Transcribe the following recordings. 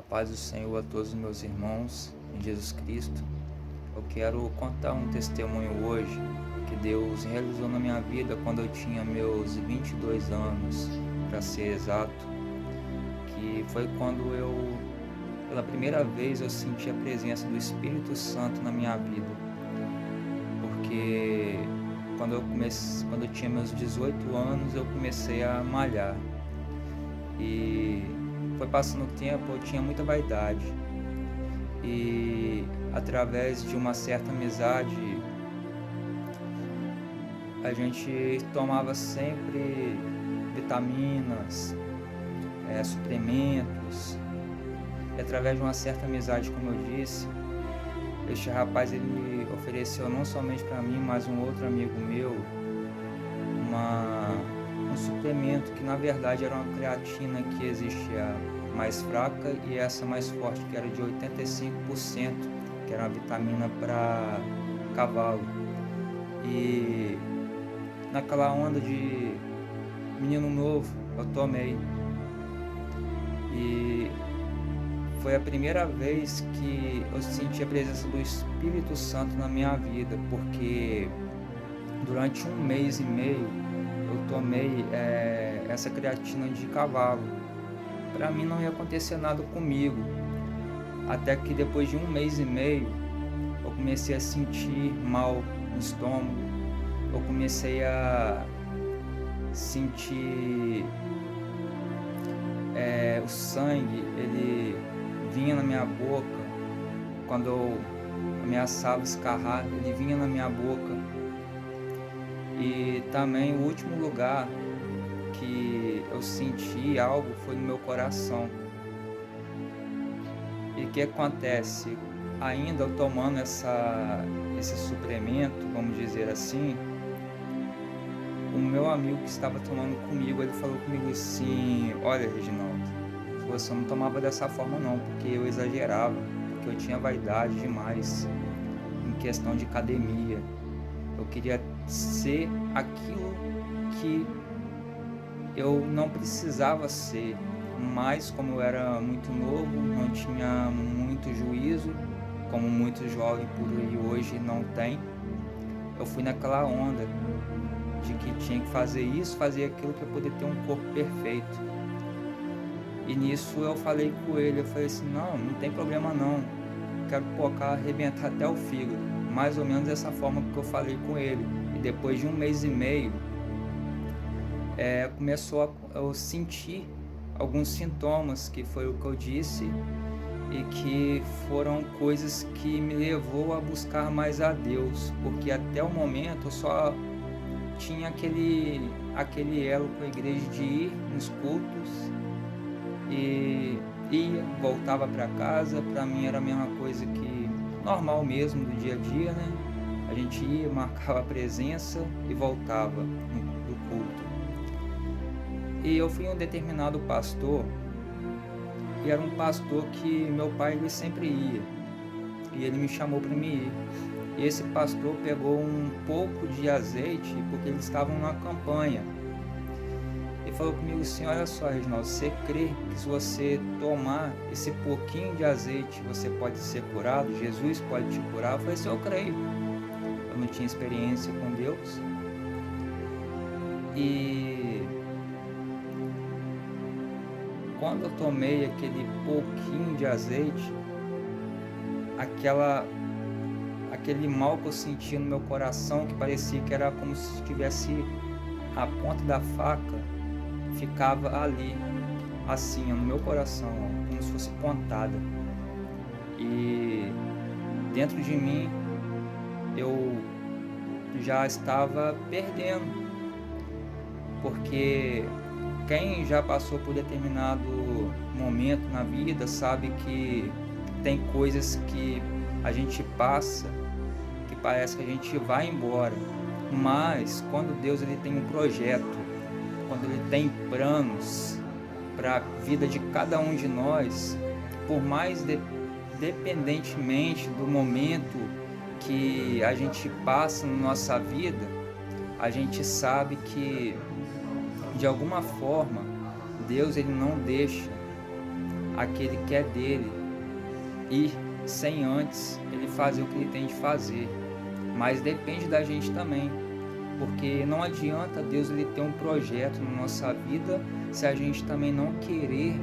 paz do Senhor a todos os meus irmãos em Jesus Cristo. Eu quero contar um testemunho hoje que Deus realizou na minha vida quando eu tinha meus 22 anos, para ser exato, que foi quando pela primeira vez, eu senti a presença do Espírito Santo na minha vida. Porque quando eu tinha meus 18 anos, eu comecei a malhar. E foi passando o tempo, eu tinha muita vaidade. E através de uma certa amizade, a gente tomava sempre vitaminas, suplementos. E através de uma certa amizade, como eu disse, este rapaz ele ofereceu não somente para mim, mas um outro amigo meu, um suplemento que na verdade era uma creatina que existia mais fraca e essa mais forte, que era de 85%, que era uma vitamina para cavalo. E naquela onda de menino novo, eu tomei. E foi a primeira vez que eu senti a presença do Espírito Santo na minha vida, porque durante 1 mês e meio eu tomei essa creatina de cavalo. Para mim não ia acontecer nada comigo, até que depois de 1 mês e meio eu comecei a sentir mal no estômago, eu comecei a sentir o sangue, ele vinha na minha boca, quando eu ameaçava escarrar, ele vinha na minha boca. E também o último lugar que eu senti algo foi no meu coração. E o que acontece? Ainda eu tomando esse suplemento, vamos dizer assim, o meu amigo que estava tomando comigo, ele falou comigo assim: olha, Reginaldo, você não tomava dessa forma não, porque eu exagerava, porque eu tinha vaidade demais em questão de academia. Eu queria ser aquilo que eu não precisava ser, mas como eu era muito novo, não tinha muito juízo, como muitos jovens por aí hoje não tem, eu fui naquela onda de que tinha que fazer isso, fazer aquilo para poder ter um corpo perfeito. E nisso eu falei com ele, eu falei assim: não tem problema não, quero colocar, arrebentar até o fígado. Mais ou menos dessa forma que eu falei com ele. E depois de 1 mês e meio, eu sentir alguns sintomas, que foi o que eu disse, e que foram coisas que me levou a buscar mais a Deus, porque até o momento eu só tinha aquele elo com a igreja de ir nos cultos e ia, voltava para casa. Para mim era a mesma coisa que normal mesmo do dia a dia, né? A gente ia, marcava a presença e voltava do culto. E eu fui a um determinado pastor, e era um pastor que meu pai ele sempre ia, e ele me chamou para mim ir. E esse pastor pegou um pouco de azeite, porque eles estavam numa campanha. Ele falou comigo assim: olha só, Reginaldo, você crê que se você tomar esse pouquinho de azeite, você pode ser curado? Jesus pode te curar? Eu falei assim: eu creio. Eu não tinha experiência com Deus. E quando eu tomei aquele pouquinho de azeite, aquele mal que eu sentia no meu coração, que parecia que era como se tivesse a ponta da faca, ficava ali, assim, no meu coração, como se fosse pontada. E dentro de mim eu já estava perdendo, porque quem já passou por determinado momento na vida sabe que tem coisas que a gente passa, que parece que a gente vai embora, mas quando Deus ele tem um projeto, quando ele tem planos para a vida de cada um de nós, por mais dependentemente do momento que a gente passa na nossa vida, a gente sabe que de alguma forma Deus ele não deixa aquele que é dele e sem antes ele fazer o que ele tem de fazer. Mas depende da gente também, porque não adianta Deus ele ter um projeto na nossa vida se a gente também não querer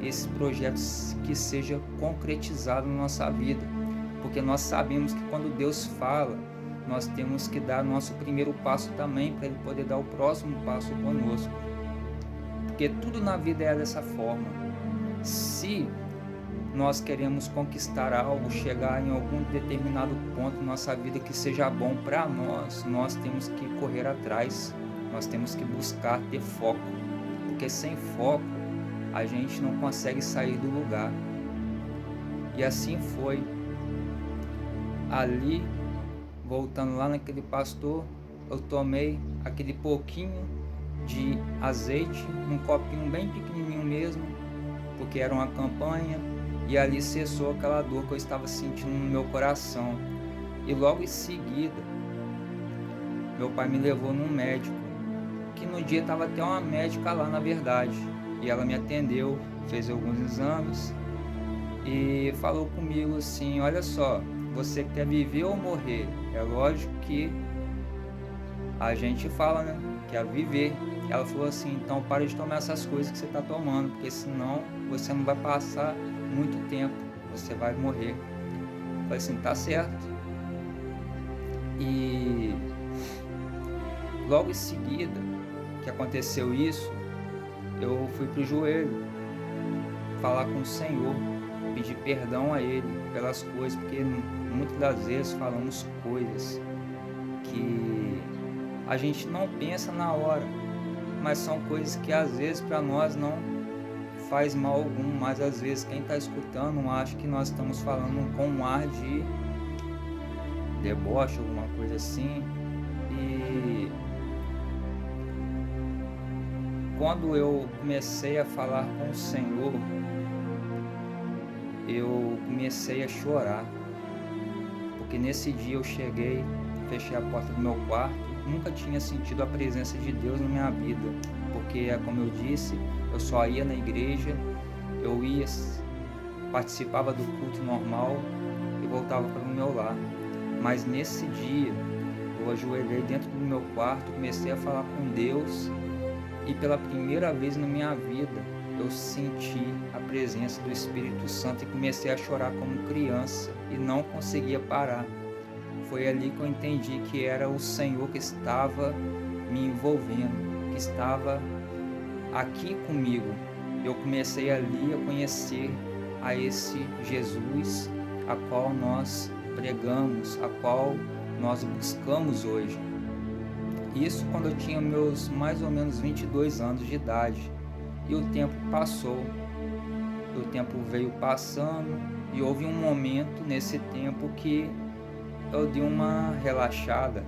esse projeto que seja concretizado na nossa vida. Porque nós sabemos que quando Deus fala, nós temos que dar nosso primeiro passo também para ele poder dar o próximo passo conosco. Porque tudo na vida é dessa forma. Se nós queremos conquistar algo, chegar em algum determinado ponto na nossa vida que seja bom para nós, nós temos que correr atrás, nós temos que buscar ter foco, porque sem foco a gente não consegue sair do lugar. E assim foi. Ali, voltando lá naquele pastor, eu tomei aquele pouquinho de azeite, num copinho bem pequenininho mesmo, porque era uma campanha, e ali cessou aquela dor que eu estava sentindo no meu coração. E logo em seguida, meu pai me levou num médico, que no dia estava até uma médica lá na verdade, e ela me atendeu, fez alguns exames e falou comigo assim: olha só, você quer viver ou morrer? É lógico que a gente fala, né? Quer viver. Ela falou assim: então para de tomar essas coisas que você está tomando, porque senão você não vai passar muito tempo, você vai morrer. Eu falei assim: tá certo. E logo em seguida que aconteceu isso, eu fui pro joelho falar com o Senhor, pedir perdão a Ele pelas coisas, porque muitas das vezes falamos coisas que a gente não pensa na hora, mas são coisas que às vezes para nós não faz mal algum, mas às vezes quem está escutando acha que nós estamos falando com um ar de deboche, alguma coisa assim. E quando eu comecei a falar com o Senhor, eu comecei a chorar, porque nesse dia eu cheguei, fechei a porta do meu quarto, nunca tinha sentido a presença de Deus na minha vida, porque, como eu disse, eu só ia na igreja, eu ia, participava do culto normal e voltava para o meu lar. Mas nesse dia, eu ajoelhei dentro do meu quarto, comecei a falar com Deus, e pela primeira vez na minha vida, eu senti a presença do Espírito Santo e comecei a chorar como criança e não conseguia parar. Foi ali que eu entendi que era o Senhor que estava me envolvendo, que estava aqui comigo. Eu comecei ali a conhecer a esse Jesus a qual nós pregamos, a qual nós buscamos hoje. Isso quando eu tinha meus mais ou menos 22 anos de idade. E o tempo passou, o tempo veio passando e houve um momento nesse tempo que eu dei uma relaxada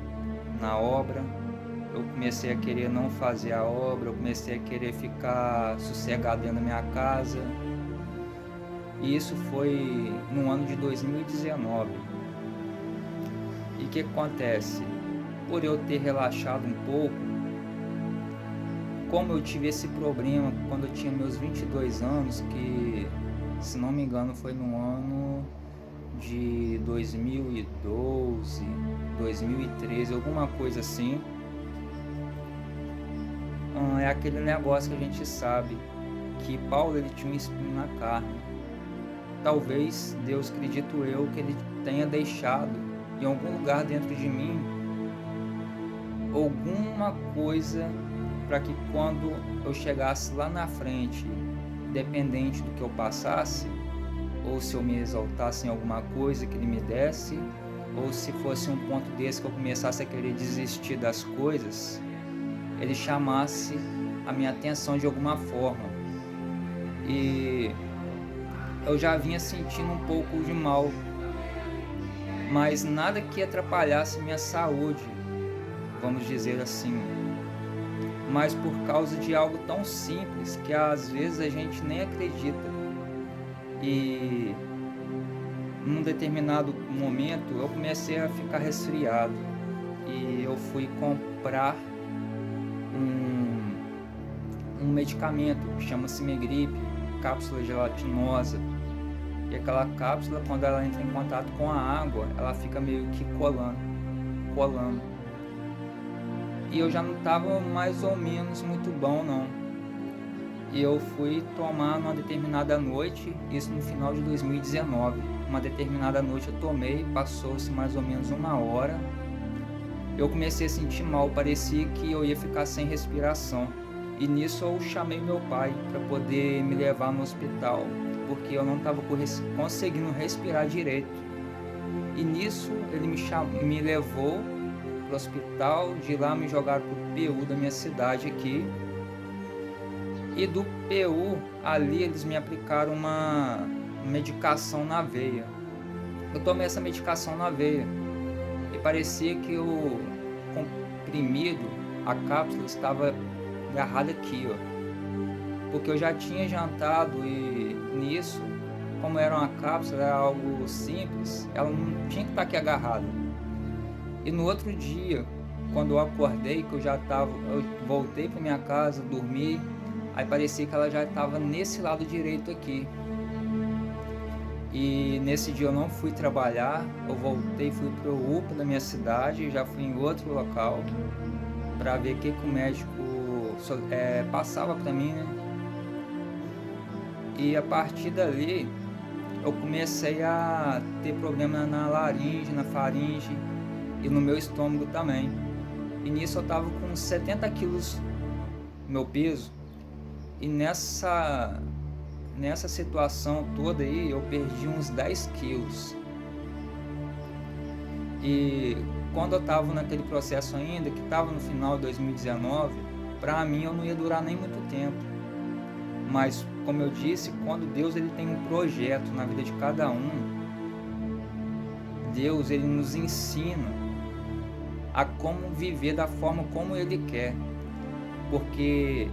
na obra. Eu comecei a querer não fazer a obra, eu comecei a querer ficar sossegado dentro da minha casa. E isso foi no ano de 2019. E o que acontece? Por eu ter relaxado um pouco, como eu tive esse problema quando eu tinha meus 22 anos, que, se não me engano, foi no ano de 2012, 2013, alguma coisa assim. É aquele negócio que a gente sabe, que Paulo ele tinha um espinho na carne. Talvez Deus, acredito eu, que ele tenha deixado em algum lugar dentro de mim alguma coisa para que quando eu chegasse lá na frente, independente do que eu passasse, ou se eu me exaltasse em alguma coisa que ele me desse, ou se fosse um ponto desse que eu começasse a querer desistir das coisas, ele chamasse a minha atenção de alguma forma. E eu já vinha sentindo um pouco de mal, mas nada que atrapalhasse minha saúde, vamos dizer assim. Mas por causa de algo tão simples que às vezes a gente nem acredita. E num determinado momento eu comecei a ficar resfriado e eu fui comprar um medicamento que chama-se Megripe, cápsula gelatinosa. E aquela cápsula, quando ela entra em contato com a água, ela fica meio que colando. E eu já não estava mais ou menos muito bom, não. E eu fui tomar numa determinada noite, isso no final de 2019. Uma determinada noite eu tomei, passou-se mais ou menos 1 hora. Eu comecei a sentir mal, parecia que eu ia ficar sem respiração. E nisso eu chamei meu pai para poder me levar no hospital, porque eu não estava conseguindo respirar direito. E nisso ele me levou para o hospital, de lá me jogaram para o PU da minha cidade aqui. E do PU, ali eles me aplicaram uma medicação na veia. Eu tomei essa medicação na veia e parecia que o comprimido, a cápsula estava agarrada aqui, ó. Porque eu já tinha jantado e nisso, como era uma cápsula, era algo simples, ela não tinha que estar aqui agarrada. E no outro dia, quando eu acordei, que eu voltei para minha casa, dormi, aí parecia que ela já estava nesse lado direito aqui. E nesse dia eu não fui trabalhar, eu voltei, fui pro UPA da minha cidade, já fui em outro local para ver o que o médico passava para mim, né? E a partir dali eu comecei a ter problema na laringe, na faringe e no meu estômago também. E nisso eu tava com 70 quilos meu peso, e nessa situação toda aí eu perdi uns 10 quilos. E quando eu tava naquele processo ainda, que tava no final de 2019, para mim eu não ia durar nem muito tempo. Mas, como eu disse, quando Deus ele tem um projeto na vida de cada um, Deus ele nos ensina a como viver da forma como Ele quer. Porque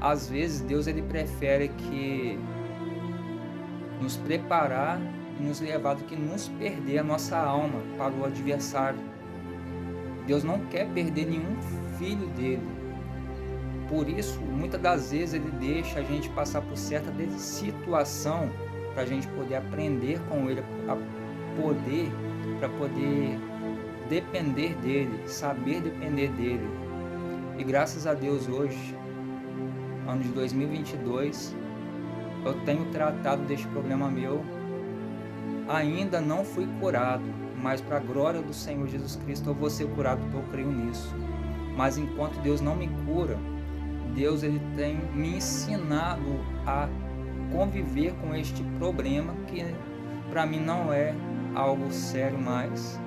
às vezes Deus ele prefere que nos preparar e nos levar do que nos perder a nossa alma para o adversário. Deus não quer perder nenhum filho dele. Por isso, muitas das vezes ele deixa a gente passar por certa situação para a gente poder aprender com ele, para poder depender dele, saber depender dele. E graças a Deus hoje, ano de 2022, eu tenho tratado deste problema meu. Ainda não fui curado, mas para a glória do Senhor Jesus Cristo eu vou ser curado, porque eu creio nisso. Mas enquanto Deus não me cura, Deus ele tem me ensinado a conviver com este problema que para mim não é algo sério mais,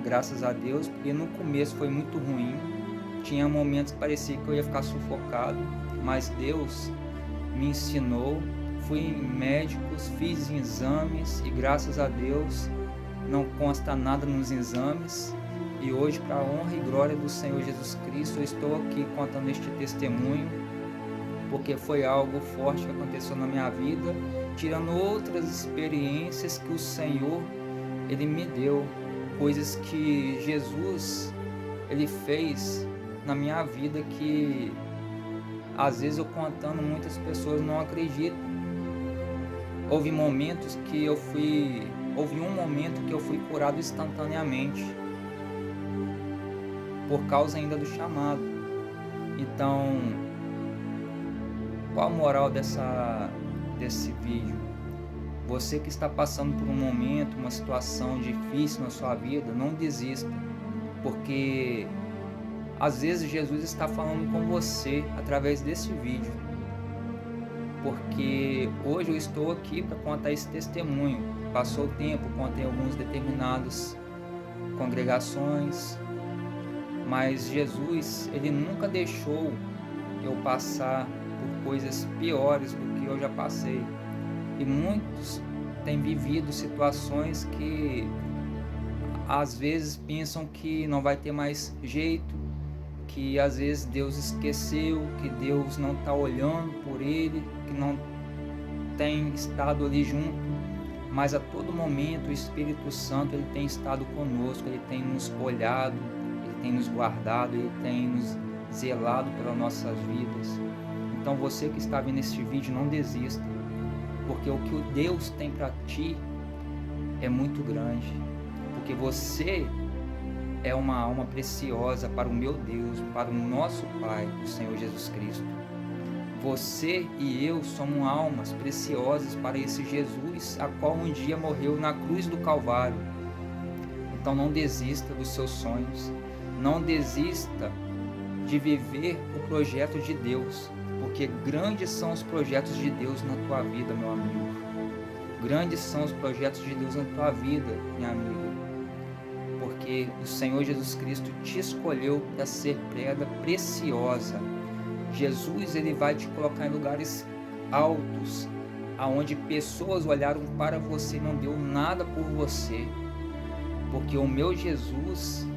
graças a Deus, porque no começo foi muito ruim, tinha momentos que parecia que eu ia ficar sufocado, mas Deus me ensinou, fui em médicos, fiz exames e graças a Deus não consta nada nos exames. E hoje, para a honra e glória do Senhor Jesus Cristo, eu estou aqui contando este testemunho, porque foi algo forte que aconteceu na minha vida, tirando outras experiências que o Senhor ele me deu, coisas que Jesus ele fez na minha vida que às vezes eu contando muitas pessoas não acreditam. Houve um momento que eu fui curado instantaneamente, por causa ainda do chamado. Então, qual a moral desse vídeo? Você que está passando por um momento, uma situação difícil na sua vida, não desista, porque às vezes Jesus está falando com você através desse vídeo. Porque hoje eu estou aqui para contar esse testemunho. Passou o tempo, contei algumas determinadas congregações, mas Jesus, ele nunca deixou eu passar por coisas piores do que eu já passei. E muitos têm vivido situações que às vezes pensam que não vai ter mais jeito, que às vezes Deus esqueceu, que Deus não está olhando por ele, que não tem estado ali junto. Mas a todo momento o Espírito Santo ele tem estado conosco, ele tem nos olhado, ele tem nos guardado, ele tem nos zelado pelas nossas vidas. Então você que está vendo este vídeo, não desista, porque o que Deus tem para ti é muito grande, porque você é uma alma preciosa para o meu Deus, para o nosso Pai, o Senhor Jesus Cristo. Você e eu somos almas preciosas para esse Jesus, a qual um dia morreu na cruz do Calvário. Então não desista dos seus sonhos, não desista de viver o projeto de Deus, porque grandes são os projetos de Deus na tua vida, meu amigo. Grandes são os projetos de Deus na tua vida, minha amiga. Porque o Senhor Jesus Cristo te escolheu para ser pedra preciosa. Jesus, ele vai te colocar em lugares altos, aonde pessoas olharam para você e não deu nada por você. Porque o meu Jesus,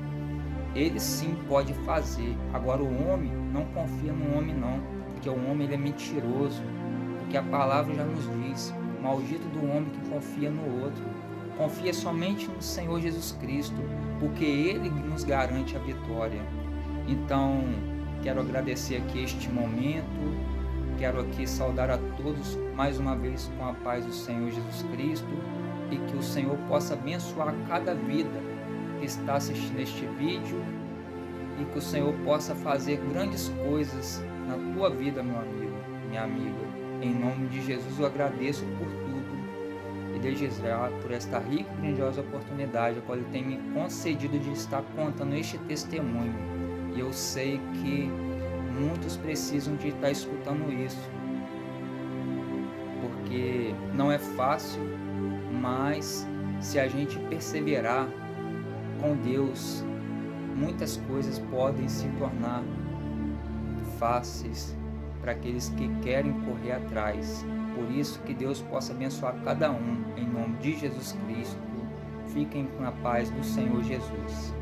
ele sim pode fazer. Agora o homem, não confia no homem não, porque o homem ele é mentiroso. Porque a palavra já nos diz, maldito do homem que confia no outro. Confia somente no Senhor Jesus Cristo, porque Ele nos garante a vitória. Então, quero agradecer aqui este momento, quero aqui saudar a todos mais uma vez com a paz do Senhor Jesus Cristo, e que o Senhor possa abençoar cada vida que está assistindo este vídeo, e que o Senhor possa fazer grandes coisas na tua vida, meu amigo, minha amiga. Em nome de Jesus eu agradeço por tudo, e desde já por esta rica e grandiosa oportunidade a qual Ele tem me concedido de estar contando este testemunho. E eu sei que muitos precisam de estar escutando isso, porque não é fácil, mas se a gente perseverar com Deus, muitas coisas podem se tornar fáceis para aqueles que querem correr atrás. Por isso que Deus possa abençoar cada um, em nome de Jesus Cristo. Fiquem com a paz do Senhor Jesus.